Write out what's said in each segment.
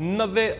90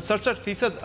67%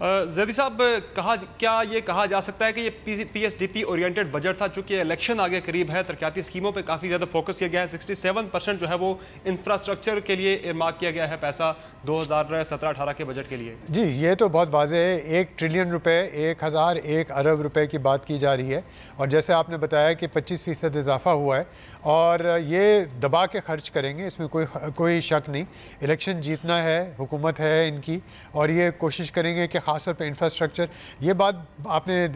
زیدی صاحب کیا یہ کہا جا سکتا ہے کہ یہ P S D P oriented budget تھا؟ چونکہ الیکشن آگے قریب ہے، ترقیاتی اسکیموں پہ کافی زیادہ فوکس کیا گیا ہے، 67% جو ہے وہ انفراسٹرکچر کے لیے ایرمارک کیا گیا ہے پیسہ 2017-18 کے بجٹ کے لیے۔ جی یہ تو بہت واضح ہے، 1 ٹریلین روپے، 1001 ارب روپے کی بات کی جا رہی ہے، اور جیسے آپ نے بتایا کہ 25% اضافہ ہوا ہے، اور یہ دبا کے خرچ کریں گے، اس میں کوئی شک نہیں۔ الیکشن جیتنا ہے، حکومت ہے ان کی، اور یہ کوشش کریں گے کہ خاص طور پہ انفراسٹرکچر، یہ بات آپ نے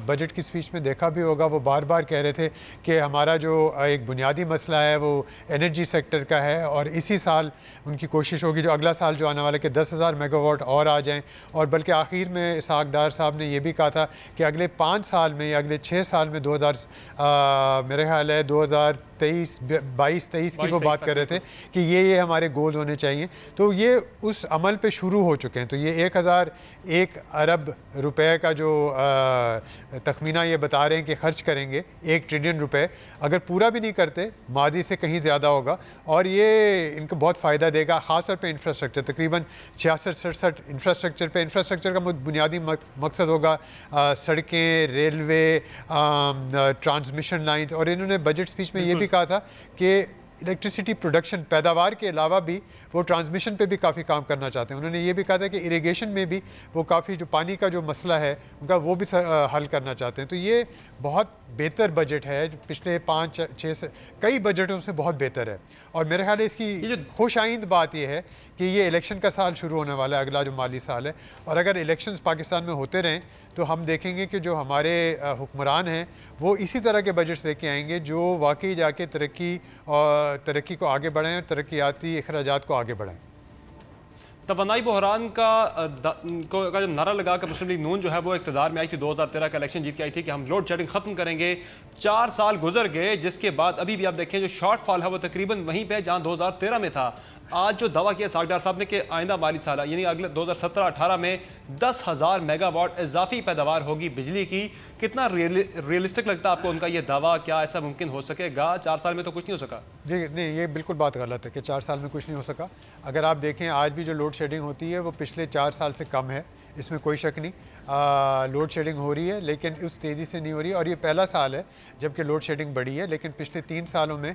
بجٹ کی سپیچ میں دیکھا بھی ہوگا، وہ بار بار کہہ رہے تھے کہ ہمارا جو ایک بنیادی مسئلہ ہے وہ انرجی سیکٹر کا ہے، اور اسی سال ان کی کوشش ہوگی جو اگلا سال جو آنے والے کہ 10,000 میگا واٹ اور آ جائیں، اور بلکہ آخر میں اسحاق ڈار صاحب نے یہ بھی کہا تھا کہ اگلے 5 سال میں یا اگلے 6 سال میں میرے خیال ہے 2022-23 کی وہ بات کر رہے تھے کہ یہ ہمارے گول ہونے چاہیے، تو یہ اس عمل پہ شروع ہو چکے ہیں۔ تو یہ 1001 ارب روپے کا جو تخمینہ یہ بتا رہے ہیں کہ خرچ کریں گے 1 ٹریلین روپے، اگر پورا بھی نہیں کرتے ماضی سے کہیں زیادہ ہوگا، اور یہ ان کو بہت فائدہ دے گا، خاص طور پہ انفراسٹرکچر، تقریباً 66-67 انفراسٹرکچر پہ۔ انفراسٹرکچر کا بنیادی مقصد ہوگا سڑکیں، ریلوے، ٹرانسمیشن لائنز، اور انہوں نے بجٹ سپیچ میں یہ بھی کہا تھا کہ الیکٹریسٹی پروڈکشن، پیداوار کے علاوہ بھی وہ ٹرانسمیشن پہ بھی کافی کام کرنا چاہتے ہیں۔ انہوں نے یہ بھی کہا تھا کہ اریگیشن میں بھی وہ کافی جو پانی کا جو مسئلہ ہے ان کا وہ بھی حل کرنا چاہتے ہیں۔ تو یہ بہت بہتر بجٹ ہے، جو پچھلے 5-6 کئی بجٹوں سے بہت بہتر ہے، اور میرے خیال ہے اس کی خوش آئند بات یہ ہے کہ یہ الیکشن کا سال شروع ہونے والا ہے، اگلا جو مالی سال ہے، اور اگر الیکشنز پاکستان میں ہوتے رہیں تو ہم دیکھیں گے کہ جو ہمارے حکمران ہیں وہ اسی طرح کے بجٹس لے کے آئیں گے جو واقعی جا کے ترقی کو آگے بڑھائیں اور ترقیاتی اخراجات کو آگے بڑھائیں۔ توانائی بحران کا جو نعرہ لگا کر مسلم لیگ نون جو ہے وہ اقتدار میں آئی تھی، 2013 کا الیکشن جیت کے آئی تھی کہ ہم لوڈ شیڈنگ ختم کریں گے۔ 4 سال گزر گئے، جس کے بعد ابھی بھی آپ دیکھیں جو شارٹ فال ہے وہ تقریباً وہیں پہ جہاں 2013 میں تھا۔ آج جو دعویٰ کیا اسحاق ڈار صاحب نے کہ آئندہ مالی سالہ یعنی اگلے 2017-18 میں 10,000 میگا واٹ اضافی پیداوار ہوگی بجلی کی، کتنا ریئلسٹک لگتا ہے آپ کو ان کا یہ دعویٰ؟ کیا ایسا ممکن ہو سکے گا؟ 4 سال میں تو کچھ نہیں ہو سکا۔ جی نہیں، یہ بالکل بات غلط ہے کہ 4 سال میں کچھ نہیں ہو سکا۔ اگر آپ دیکھیں آج بھی جو لوڈ شیڈنگ ہوتی ہے وہ پچھلے 4 سال سے کم ہے، اس میں کوئی شک نہیں۔ لوڈ شیڈنگ ہو رہی ہے لیکن اس تیزی سے نہیں ہو رہی ہے، اور یہ پہلا سال ہے جبکہ لوڈ شیڈنگ بڑھی ہے، لیکن پچھلے 3 سالوں میں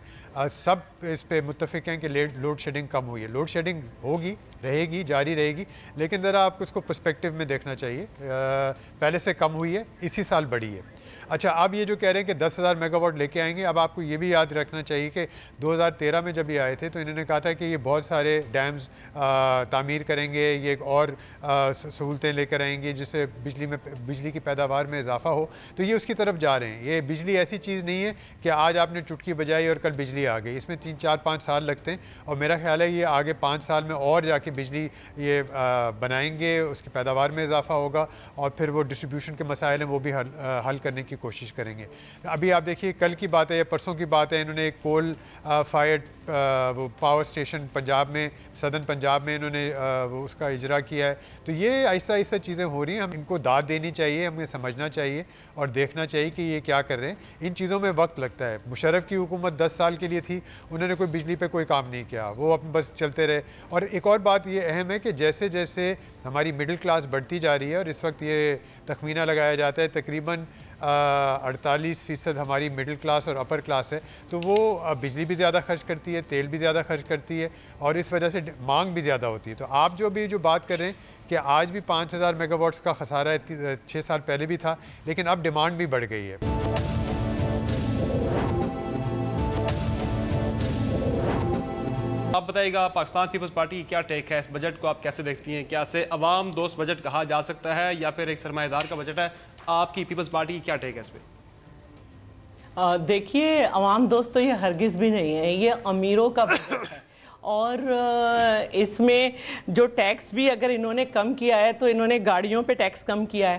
سب اس پہ متفق ہیں کہ لوڈ شیڈنگ کم ہوئی ہے۔ لوڈ شیڈنگ ہوگی، رہے گی، جاری رہے گی، لیکن ذرا آپ کو اس کو پرسپیکٹیو میں دیکھنا چاہیے، پہلے سے کم ہوئی ہے، اسی سال بڑھی ہے۔ اچھا، اب یہ جو کہہ رہے ہیں کہ 10,000 میگا واٹ لے کے آئیں گے، اب آپ کو یہ بھی یاد رکھنا چاہیے کہ 2013 میں جب یہ آئے تھے تو انہوں نے کہا تھا کہ یہ بہت سارے ڈیمز تعمیر کریں گے، یہ اور سہولتیں لے کر آئیں گے جس سے بجلی کی پیداوار میں اضافہ ہو، تو یہ اس کی طرف جا رہے ہیں۔ یہ بجلی ایسی چیز نہیں ہے کہ آج آپ نے چٹکی بجائی اور کل بجلی آ گئی، اس میں 3-4-5 سال لگتے ہیں، اور میرا خیال ہے یہ آگے 5 سال میں اور جا کے بجلی یہ بنائیں گے، اس کی پیداوار میں اضافہ ہوگا، اور پھر وہ ڈسٹریبیوشن کے مسائل ہیں وہ بھی حل کرنے کی کوشش کریں گے۔ ابھی آپ دیکھیے کل کی بات ہے یا پرسوں کی بات ہے، انہوں نے ایک کول فائرڈ وہ پاور اسٹیشن پنجاب میں، سدرن پنجاب میں انہوں نے وہ اس کا اجرا کیا ہے۔ تو یہ آہستہ آہستہ چیزیں ہو رہی ہیں، ہم ان کو داد دینی چاہیے، ہمیں سمجھنا چاہیے اور دیکھنا چاہیے کہ یہ کیا کر رہے ہیں۔ ان چیزوں میں وقت لگتا ہے۔ مشرف کی حکومت 10 سال کے لیے تھی، انہوں نے کوئی بجلی پہ کوئی کام نہیں کیا، وہ بس چلتے رہے۔ اور ایک اور بات یہ اہم ہے کہ جیسے جیسے ہماری مڈل کلاس بڑھتی جا رہی ہے، اور اس وقت یہ تخمینہ لگایا جاتا ہے تقریباً 48% ہماری مڈل کلاس اور اپر کلاس ہے، تو وہ بجلی بھی زیادہ خرچ کرتی ہے، تیل بھی زیادہ خرچ کرتی ہے، اور اس وجہ سے مانگ بھی زیادہ ہوتی ہے۔ تو آپ جو بات کر رہے ہیں کہ آج بھی 5,000 میگا واٹس کا خسارہ 6 سال پہلے بھی تھا، لیکن اب ڈیمانڈ بھی بڑھ گئی ہے۔ آپ بتائیے گا پاکستان پیپلز پارٹی کی کیا ٹیک ہے اس بجٹ کو، آپ کیسے دیکھتی ہیں؟ کیا اسے عوام دوست بجٹ کہا جا سکتا ہے یا پھر ایک سرمایہ دار کا بجٹ ہے؟ آپ کی پیپلز پارٹی کی کیا ٹیک ہے اس پہ؟ دیکھیے، عوام دوست تو یہ ہرگز بھی نہیں ہے، یہ امیروں کا بجٹ ہے، اور اس میں جو ٹیکس بھی اگر انہوں نے کم کیا ہے تو انہوں نے گاڑیوں پہ ٹیکس کم کیا ہے،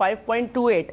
5.28,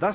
10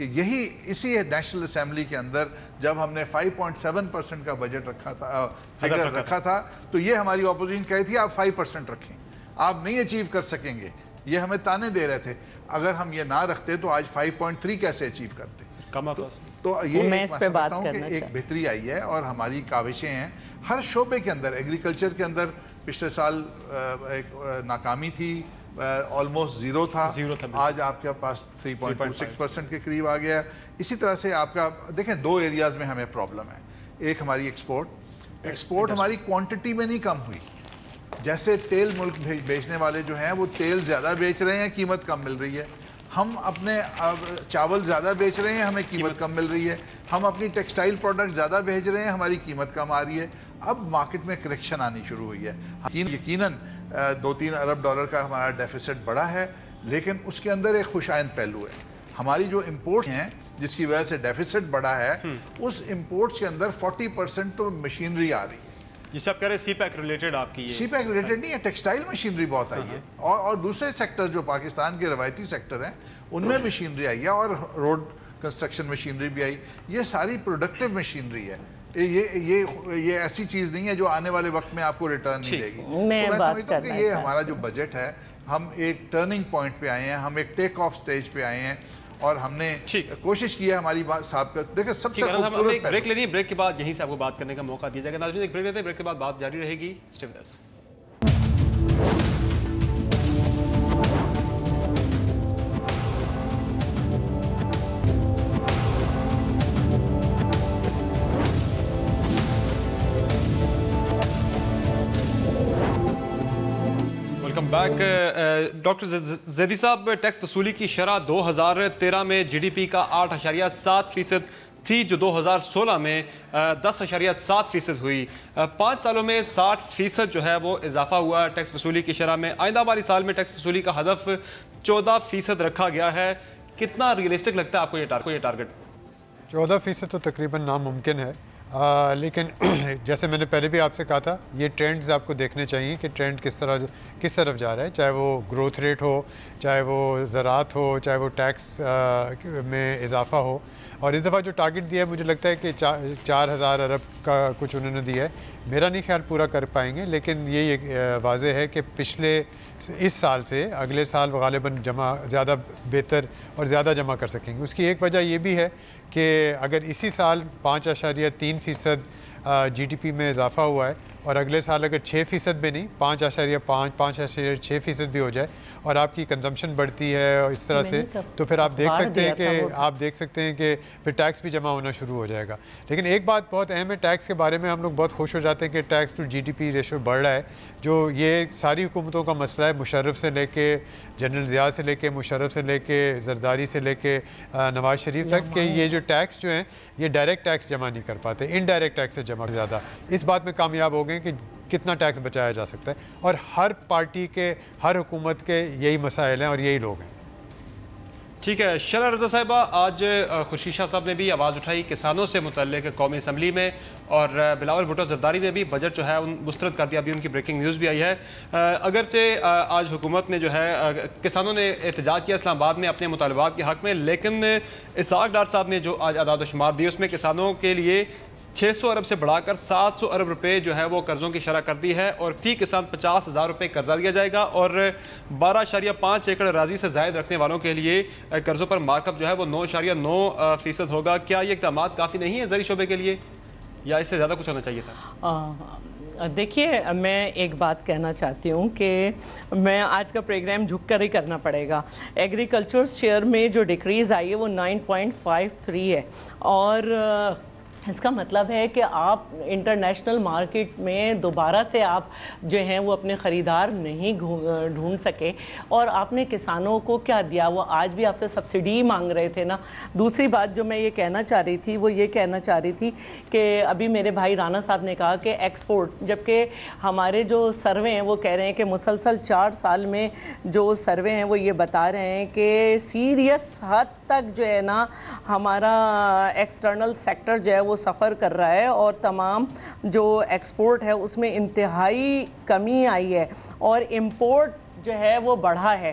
کہ یہی اسی نیشنل اسمبلی کے اندر جب ہم نے 5.7% کا بجٹ رکھا تھا، فگر رکھا تھا، تو یہ ہماری اپوزیشن کہی تھی آپ 5% رکھیں، آپ نہیں اچیو کر سکیں گے، یہ ہمیں تانے دے رہے تھے. اگر ہم یہ نہ رکھتے تو آج 5.3 کیسے اچیو کرتے. تو یہ میں سمجھتا ہوں کہ ایک بہتری آئی ہے اور ہماری کاوشیں ہیں ہر شعبے کے اندر. ایگریکلچر کے اندر پچھلے سال ایک ناکامی تھی، آلموسٹ زیرو تھا، آج آپ کے پاس 3.26% کے قریب آ گیا. اسی طرح سے آپ کا دیکھیں 2 ایریاز میں ہمیں پرابلم ہے. ایک ہماری ایکسپورٹ ہماری کوانٹٹی میں نہیں کم ہوئی. جیسے تیل ملک بیچنے والے جو ہیں وہ تیل زیادہ بیچ رہے ہیں، قیمت کم مل رہی ہے. ہم اپنے چاول زیادہ بیچ رہے ہیں، ہمیں قیمت کم مل رہی ہے. ہم اپنی ٹیکسٹائل پروڈکٹ زیادہ بھیج رہے ہیں، ہماری قیمت کم آ رہی ہے. اب مارکیٹ میں کریکشن آنی شروع ہوئی ہے. یقیناً 2-3 ارب ڈالر کا ہمارا ڈیفیسٹ بڑا ہے، لیکن اس کے اندر ایک خوش آئند پہلو ہے. ہماری جو امپورٹس ہیں جس کی وجہ سے ڈیفیسٹ بڑا ہے، اس امپورٹس کے اندر 40% تو مشینری آ رہی ہے. جسے آپ کہہ رہے ہیں سی پیک ریلیٹڈ، آپ کی سی پیک ریلیٹڈ نہیں ہے، ٹیکسٹائل مشینری بہت آئی ہے. اور دوسرے سیکٹر جو پاکستان کے روایتی سیکٹر ہیں ان میں مشینری آئی ہے، اور روڈ کنسٹرکشن مشینری بھی آئی. یہ ساری پروڈکٹیو مشینری ہے. یہ ایسی چیز نہیں ہے جو آنے والے وقت میں آپ کو ریٹرن نہیں دے گی. میں سمجھتا ہوں کہ یہ ہمارا جو بجٹ ہے، ہم ایک ٹرننگ پوائنٹ پہ آئے ہیں، ہم ایک ٹیک آف سٹیج پہ آئے ہیں، اور ہم نے کوشش کی ہے ہماری بات صاحب کا. دیکھیں سب سے خوبصورت بریک لے لیے، بریک کے بعد یہیں سے آپ کو بات کرنے کا موقع دیا جائے گا. ناظرین ایک بریک لیتے ہیں، بریک کے بعد بات جاری رہے گی. Stay with us. Back. Doctor Zaidi صاحب، ٹیکس وصولی کی شرح 2013 میں جی ڈی پی کا 8.7% تھی، جو 2016 میں 10.7% ہوئی. 5 سالوں میں 60% جو ہے وہ اضافہ ہوا ٹیکس وصولی کی شرح میں. آئندہ والی سال میں ٹیکس وصولی کا ہدف 14% رکھا گیا ہے. کتنا ریئلسٹک لگتا ہے آپ کو یہ ٹارگٹ؟ 14% تو تقریباً ناممکن ہے، لیکن جیسے میں نے پہلے بھی آپ سے کہا تھا، یہ ٹرینڈز آپ کو دیکھنے چاہیے کہ ٹرینڈ کس طرف جا رہا ہے. چاہے وہ گروتھ ریٹ ہو، چاہے وہ زراعت ہو، چاہے وہ ٹیکس میں اضافہ ہو. اور اس دفعہ جو ٹارگٹ دیا ہے مجھے لگتا ہے کہ 4,000 ارب کا کچھ انہوں نے دیا ہے. میرا نہیں خیال پورا کر پائیں گے، لیکن یہ واضح ہے کہ اس سال سے اگلے سال غالباً زیادہ بہتر اور زیادہ جمع کر سکیں گے. اس کی ایک وجہ یہ بھی ہے کہ اگر اسی سال 5.3% جی ڈی پی میں اضافہ ہوا ہے، اور اگلے سال اگر 6% بھی نہیں، 5.5 5.6% بھی ہو جائے، اور آپ کی کنزمپشن بڑھتی ہے اور اس طرح سے، تو پھر آپ دیکھ سکتے ہیں کہ پھر ٹیکس بھی جمع ہونا شروع ہو جائے گا. لیکن ایک بات بہت اہم ہے ٹیکس کے بارے میں، ہم لوگ بہت خوش ہو جاتے ہیں کہ tax to G D P ratio بڑھ رہا ہے. جو یہ ساری حکومتوں کا مسئلہ ہے، مشرف سے لے کے جنرل ضیاء سے لے کے مشرف سے لے کے زرداری سے لے کے نواز شریف تک، کہ یہ جو ٹیکس جو ہیں یہ ڈائریکٹ ٹیکس جمع نہیں کر پاتے، انڈائریکٹ ٹیکس سے جمع زیادہ. اس بات میں کامیاب ہو گئے کہ کتنا ٹیکس بچایا جا سکتا ہے، اور ہر پارٹی کے، ہر حکومت کے یہی مسائل ہیں اور یہی لوگ ہیں. ٹھیک ہے. شرح رضا صاحبہ، آج خورشید شاہ صاحب نے بھی آواز اٹھائی کسانوں سے متعلق قومی اسمبلی میں، اور بلاول بھٹو زرداری نے بھی بجٹ جو ہے مسترد کر دیا. ابھی ان کی بریکنگ نیوز بھی آئی ہے. اگرچہ آج حکومت نے جو ہے، کسانوں نے احتجاج کیا اسلام آباد میں اپنے مطالبات کے حق میں، لیکن اسحاق ڈار صاحب نے جو آج اعداد و شمار دی، اس میں کسانوں کے لیے 600 ارب سے بڑھا کر 700 ارب روپے جو ہے وہ قرضوں کی شرح کر دی ہے، اور فی کسان 50,000 روپے قرضہ دیا جائے گا، اور 12.5 ایکڑ اراضی سے زائد رکھنے والوں کے لیے قرضوں پر مارک اپ جو ہے وہ 9.9% ہوگا. کیا یہ اقدامات کافی نہیں ہے زرعی شعبے کے لیے، یا اس سے زیادہ کچھ ہونا چاہیے تھا؟ دیکھیے، میں ایک بات کہنا چاہتی ہوں کہ میں آج کا پروگرام جھک کر ہی کرنا پڑے گا. ایگریکلچر شیئر میں جو ڈیکریز آئی ہے وہ 9.53 ہے، اور اس کا مطلب ہے کہ آپ انٹرنیشنل مارکیٹ میں دوبارہ سے آپ جو ہیں وہ اپنے خریدار نہیں ڈھونڈ سکے. اور آپ نے کسانوں کو کیا دیا؟ وہ آج بھی آپ سے سبسڈی مانگ رہے تھے نا. دوسری بات جو میں یہ کہنا چاہ رہی تھی وہ یہ کہنا چاہ رہی تھی کہ ابھی میرے بھائی رانا صاحب نے کہا کہ ایکسپورٹ، جبکہ ہمارے جو سروے ہیں وہ کہہ رہے ہیں کہ مسلسل 4 سال میں جو سروے ہیں وہ یہ بتا رہے ہیں کہ سیریس حد تک جو ہے نا ہمارا ایکسٹرنل سیکٹر جو ہے وہ سفر کر رہا ہے، اور تمام جو ایکسپورٹ ہے اس میں انتہائی کمی آئی ہے، اور امپورٹ جو ہے وہ بڑھا ہے.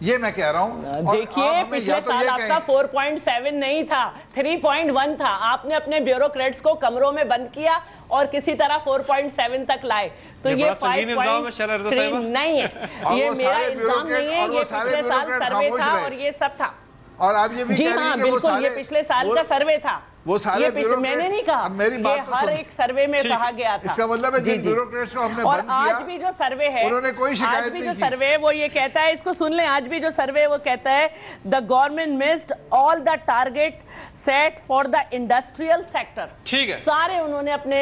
یہ میں کہہ رہا ہوں. دیکھیے پچھلے سال آپ کا 4.7 نہیں تھا 3.1 تھا. آپ نے اپنے بیوروکریٹس کو کمروں میں بند کیا اور کسی طرح 4.7 تک لائے. تو یہ 5.3 نہیں ہے, یہ میرا الزام نہیں ہے, یہ پچھلے سال سروے تھا اور یہ سب تھا. اور آپ یہ بھی کہہ رہی ہیں کہ وہ سارے, یہ پچھلے سال کا سروے تھا, وہ سارے میں نے نہیں کہا, یہ ہر ایک سروے میں کہا گیا تھا. اس کا مطلب ہے جن بیوروکریٹس کو ہم نے بند کیا, اور آج بھی جو سروے ہے, انہوں نے کوئی شکایت نہیں کی. آج بھی جو سروے وہ یہ کہتا ہے, اس کو سن لیں, آج بھی جو سروے وہ کہتا ہے the government missed all the target set for the industrial sector. ٹھیک ہے, سارے انہوں نے اپنے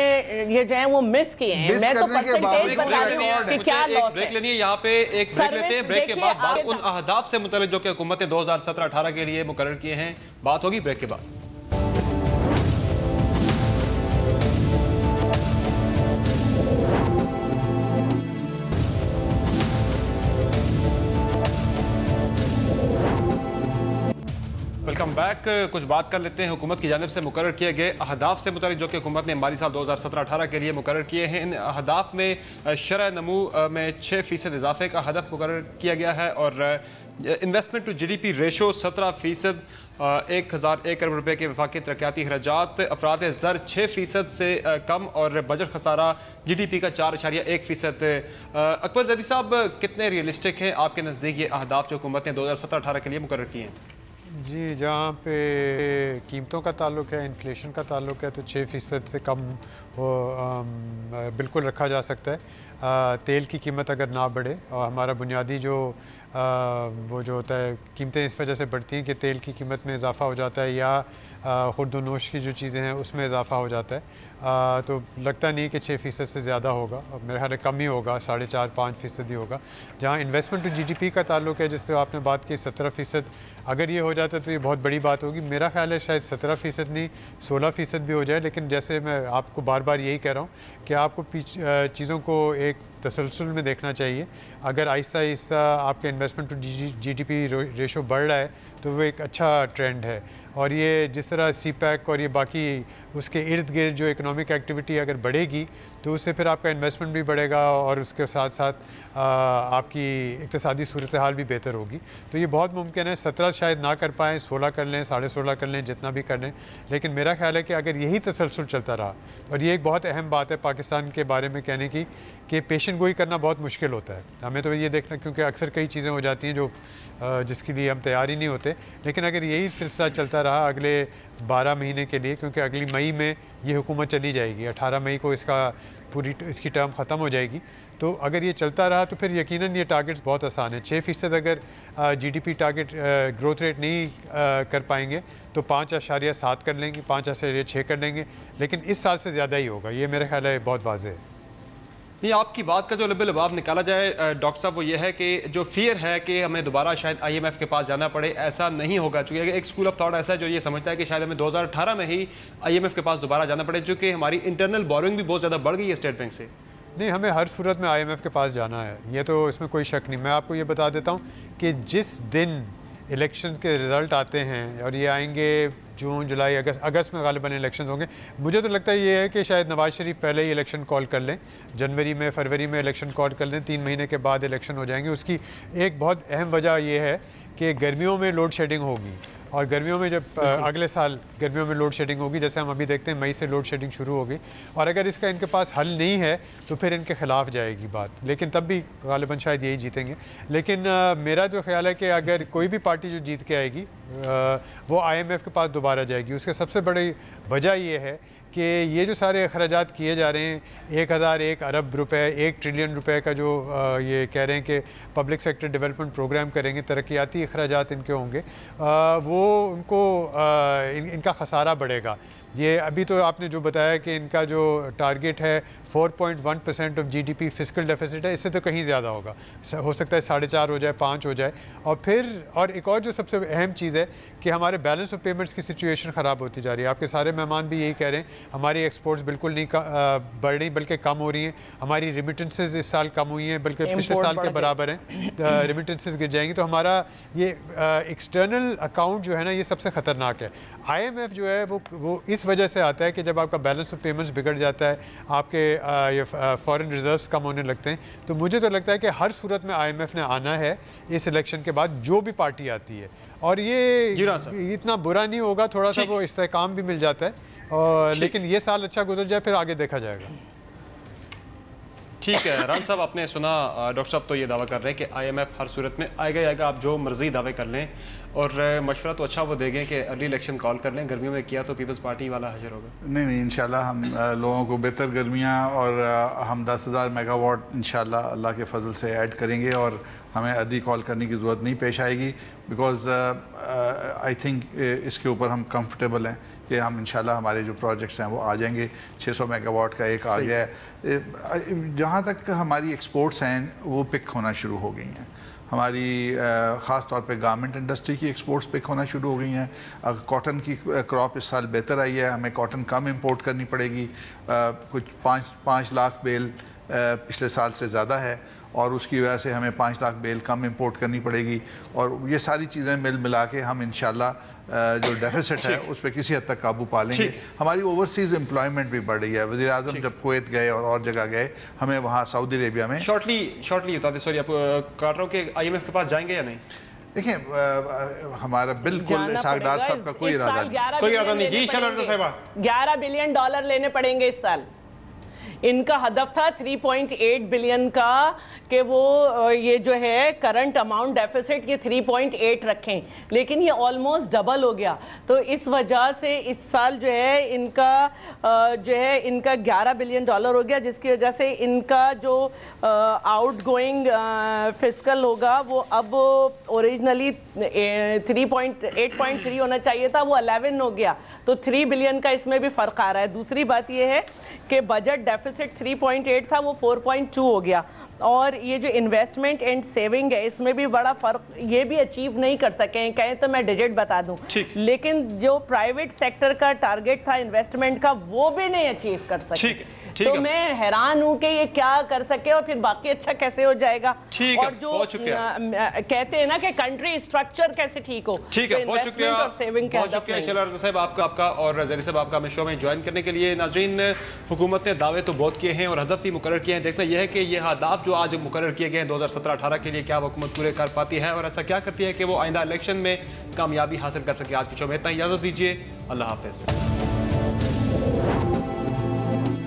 یہ جو ہیں وہ مس کیے ہیں. میں تو پرسنٹیج بتا دوں کہ کیا لاس ہے. بریک لینی ہے یہاں پہ, ایک بریک لیتے ہیں, بریک کے بعد ان اہداف سے متعلق جو کہ حکومت نے 2017-18 کے لیے مقرر کیے ہیں بات ہوگی بریک کے بعد. Welcome back. کچھ بات کر لیتے ہیں حکومت کی جانب سے مقرر کیے گئے اہداف سے متعلق جو کہ حکومت نے مالی سال 2017-18 کے لیے مقرر کیے ہیں. ان اہداف میں شرح نمو میں 6% اضافے کا ہدف مقرر کیا گیا ہے اور investment to G D P ratio 17%, 1001 ارب روپے کے وفاقی ترقیاتی اخراجات, افراد زر 6% سے کم اور بجٹ خسارہ جی ڈی پی کا 4.1%. اکبر زیدی صاحب, کتنے ریئلسٹک ہیں آپ کے نزدیک یہ اہداف جو حکومت نے 2017-18 کے لیے مقرر کیے ہیں؟ جی, جہاں پہ قیمتوں کا تعلق ہے, انفلیشن کا تعلق ہے, تو 6% سے کم بالکل رکھا جا سکتا ہے. تیل کی قیمت اگر نہ بڑھے, اور ہمارا بنیادی جو وہ جو ہوتا ہے قیمتیں اس وجہ سے بڑھتی ہیں کہ تیل کی قیمت میں اضافہ ہو جاتا ہے یا خورد و نوش کی جو چیزیں ہیں اس میں اضافہ ہو جاتا ہے, تو لگتا نہیں کہ 6% سے زیادہ ہوگا. میرے خیال ہے کم ہی ہوگا, 4.5-5% ہی ہوگا. جہاں investment to G D P کا تعلق ہے, جس سے آپ نے بات کی 17%, اگر یہ ہو جاتا ہے تو یہ بہت بڑی بات ہوگی. میرا خیال ہے شاید 17% نہیں 16% بھی ہو جائے, لیکن جیسے میں آپ کو بار بار یہی کہہ رہا ہوں کہ آپ کو چیزوں کو ایک تسلسل میں دیکھنا چاہیے. اگر آہستہ آہستہ آپ کا investment to G D P ratio بڑھ رہا ہے تو وہ ایک اچھا ٹرینڈ ہے. اور یہ جس طرح سی پیک اور یہ باقی اس کے ارد گرد جو اکنامک ایکٹیویٹی اگر بڑھے گی تو اس سے پھر آپ کا انویسٹمنٹ بھی بڑھے گا اور اس کے ساتھ ساتھ آپ کی اقتصادی صورتحال بھی بہتر ہوگی. تو یہ بہت ممکن ہے 17 شاید نہ کر پائیں, 16 کر لیں, 16.5 کر لیں, جتنا بھی کر لیں. لیکن میرا خیال ہے کہ اگر یہی تسلسل چلتا رہا, اور یہ ایک بہت اہم بات ہے پاکستان کے بارے میں کہنے کی, کہ پیشن گوئی کرنا بہت مشکل ہوتا ہے. ہمیں تو یہ دیکھنا, کیونکہ اکثر کئی چیزیں ہو جاتی ہیں جو جس کے لیے ہم تیار ہی نہیں ہوتے. لیکن اگر یہی سلسلہ چلتا رہا اگلے 12 مہینے کے لیے, کیونکہ اگلی مئی میں یہ حکومت چلی جائے گی, 18 مئی کو اس کی ٹرم ختم ہو جائے گی, تو اگر یہ چلتا رہا تو پھر یقیناً یہ ٹارگٹس بہت آسان ہیں. 6% اگر G D P target growth rate نہیں کر پائیں گے تو 5.7 کر لیں گے, 5.6 کر لیں گے, لیکن اس سال سے زیادہ ہی ہوگا. یہ میرے خیال ہے بہت واضح ہے. نہیں, آپ کی بات کا جو لب لباب نکالا جائے ڈاکٹر صاحب, وہ یہ ہے کہ جو فیئر ہے کہ ہمیں دوبارہ شاید آئی ایم ایف کے پاس جانا پڑے, ایسا نہیں ہوگا. چونکہ ایک اسکول آف تھاٹ ایسا ہے جو یہ سمجھتا ہے کہ شاید ہمیں 2018 میں ہی آئی ایم ایف کے پاس دوبارہ جانا پڑے, چونکہ ہماری انٹرنل بورنگ بھی بہت زیادہ بڑھ گئی ہے اسٹیٹ بینک سے. نہیں, ہمیں ہر صورت میں آئی ایم ایف کے پاس جانا ہے, یہ تو اس میں کوئی شک نہیں. میں آپ کو یہ بتا دیتا ہوں کہ جس دن الیکشن کے رزلٹ آتے ہیں, اور یہ آئیں گے جون, جولائی, اگست میں غالباً الیکشنز ہوں گے. مجھے تو لگتا ہے یہ ہے کہ شاید نواز شریف پہلے ہی الیکشن کال کر لیں, جنوری میں, فروری میں الیکشن کال کر لیں, 3 مہینے کے بعد الیکشن ہو جائیں گے. اس کی ایک بہت اہم وجہ یہ ہے کہ گرمیوں میں لوڈ شیڈنگ ہوگی, اور گرمیوں میں جب اگلے سال گرمیوں میں لوڈ شیڈنگ ہوگی, جیسے ہم ابھی دیکھتے ہیں مئی سے لوڈ شیڈنگ شروع ہوگی, اور اگر اس کا ان کے پاس حل نہیں ہے تو پھر ان کے خلاف جائے گی بات. لیکن تب بھی غالباً شاید یہی جیتیں گے. لیکن میرا جو خیال ہے کہ اگر کوئی بھی پارٹی جو جیت کے آئے گی وہ آئی ایم ایف کے پاس دوبارہ جائے گی. اس کی سب سے بڑی وجہ یہ ہے کہ یہ جو سارے اخراجات کیے جا رہے ہیں, 1001 ارب روپے, 1 ٹریلین روپے کا جو یہ کہہ رہے ہیں کہ پبلک سیکٹر ڈیولپمنٹ پروگرام کریں گے, ترقیاتی اخراجات ان کے ہوں گے, وہ ان کو ان کا خسارہ بڑھے گا. یہ ابھی تو آپ نے جو بتایا کہ ان کا جو ٹارگٹ ہے 4.1% of G D P fiscal deficit ہے, اس سے تو کہیں زیادہ ہوگا, ہو سکتا ہے 4.5 ہو جائے, 5 ہو جائے. اور پھر ایک اور جو سب سے اہم چیز ہے کہ ہمارے بیلنس آف پیمنٹس کی سچویشن خراب ہوتی جا رہی ہے. آپ کے سارے مہمان بھی یہی کہہ رہے ہیں, ہماری ایکسپورٹس بالکل نہیں بڑھ رہی بلکہ کم ہو رہی ہیں. ہماری ریمیٹنسز اس سال کم ہوئی ہیں, بلکہ پچھلے سال کے برابر ہیں. ریمیٹنسز گر جائیں گی, تو ہمارا یہ ایکسٹرنل اکاؤنٹ جو ہے نا, یہ سب سے خطرناک ہے. آئی ایم ایف جو ہے وہ اس وجہ سے آتا ہے کہ جب آپ کا بیلنس آف پیمنٹس بگڑ جاتا ہے, آپ کے یہ فارن ریزروز کم ہونے لگتے ہیں. تو مجھے تو لگتا ہے کہ ہر صورت میں آئی ایم ایف نے آنا ہے اس الیکشن کے بعد, جو بھی پارٹی آتی ہے, اور یہ اتنا برا نہیں ہوگا, تھوڑا سا وہ استحکام بھی مل جاتا ہے, اور لیکن یہ سال اچھا گزر جائے پھر آگے دیکھا جائے گا. ٹھیک ہے ران صاحب, آپ نے سنا ڈاکٹر صاحب تو یہ دعویٰ کر رہے ہیں کہ آئی ایم ایف ہر صورت میں آئے گا, آپ جو مرضی دعوے کر لیں, اور مشورہ تو اچھا وہ دے گئے کہ ارلی الیکشن کال کر لیں. گرمیوں میں کیا تو پیپلز پارٹی والا حشر ہوگا. نہیں انشاءاللہ ہم لوگوں کو بہتر گرمیاں, اور ہم 10,000 میگا واٹ انشاءاللہ اللہ کے فضل سے ایڈ کریں گے, اور ہمیں ارلی کال کرنے کی ضرورت نہیں پیش آئے گی, بیکاز آئی تھنک اس کے اوپر ہم کمفرٹیبل ہیں کہ ہم انشاءاللہ ہمارے جو پروجیکٹس ہیں وہ آ جائیں گے. 600 میگا واٹ کا ایک آ گیا ہے. جہاں تک ہماری ایکسپورٹس ہیں وہ پک ہونا شروع ہو گئی ہیں. ہماری خاص طور پہ گارمنٹ انڈسٹری کی ایکسپورٹس پک ہونا شروع ہو گئی ہیں. کاٹن کی کراپ اس سال بہتر آئی ہے, ہمیں کاٹن کم امپورٹ کرنی پڑے گی. کچھ 5 لاکھ بیل پچھلے سال سے زیادہ ہے, اور اس کی وجہ سے ہمیں 5 لاکھ بیل کم امپورٹ کرنی پڑے گی. اور یہ ساری چیزیں ملا کے ہم انشاءاللہ جو ڈیفیسٹ ہے اس پہ کسی حد تک قابو پا لیں گے. ہماری اوورسیز امپلائمنٹ بھی بڑھ رہی ہے. وزیر اعظم جب کویت گئے اور جگہ گئے, ہمیں وہاں سعودی عربیہ میں شارٹلی بتا دیں, سوری آپ کر رہا ہوں کہ آئی ایم ایف کے پاس جائیں گے یا نہیں. دیکھیں ہمارا بالکل اسحاق ڈار صاحب کا کوئی ارادہ نہیں. جی شلرزا صاحبہ, $11 بلین لینے پڑیں گے اس سال. ان کا ہدف تھا 3.8 بلین کا, کہ وہ یہ جو ہے کرنٹ اماؤنٹ ڈیفیسٹ یہ 3.8 رکھیں, لیکن یہ آلموسٹ ڈبل ہو گیا. تو اس وجہ سے اس سال جو ہے ان کا $11 بلین ہو گیا, جس کی وجہ سے ان کا جو آؤٹ گوئنگ فسکل ہوگا وہ اب اوریجنلی 8.3 ہونا چاہیے تھا, وہ 11 ہو گیا. تو 3 بلین کا اس میں بھی فرق آ رہا ہے. دوسری بات یہ ہے کہ بجٹ ڈیفیسٹ 3.8 تھا, وہ 4.2 ہو گیا. اور یہ جو انویسٹمنٹ اینڈ سیونگ ہے اس میں بھی بڑا فرق, یہ بھی اچیو نہیں کر سکے ہیں. کہیں تو میں ڈیجٹ بتا دوں, لیکن جو پرائیویٹ سیکٹر کا ٹارگٹ تھا انویسٹمنٹ کا وہ بھی نہیں اچیو کر سکے. تو میں حیران ہوں کہ یہ کیا کر سکے اور پھر باقی اچھا کیسے ہو جائے گا. اور جو کہتے ہیں نا کہ کنٹری اسٹرکچر کیسے ٹھیک ہو. ٹھیک ہے, بہت شکریہ شلرزا صاحب آپ کا اور زہری صاحب آپ کا ہمیں شو میں جوائن کرنے کے لیے. ناظرین, حکومت نے دعوے تو بہت کیے ہیں اور ہدف بھی مقرر کیے ہیں. دیکھنا یہ ہے کہ یہ اہداف جو آج مقرر کیے گئے ہیں 2017-18 کے لیے کیا وہ حکومت پورے کر پاتی ہے, اور ایسا کیا کرتی ہے کہ وہ آئندہ الیکشن میں کامیابی حاصل کر سکے. آج کی شو میں اتنا, اجازت دیجیے, اللہ حافظ.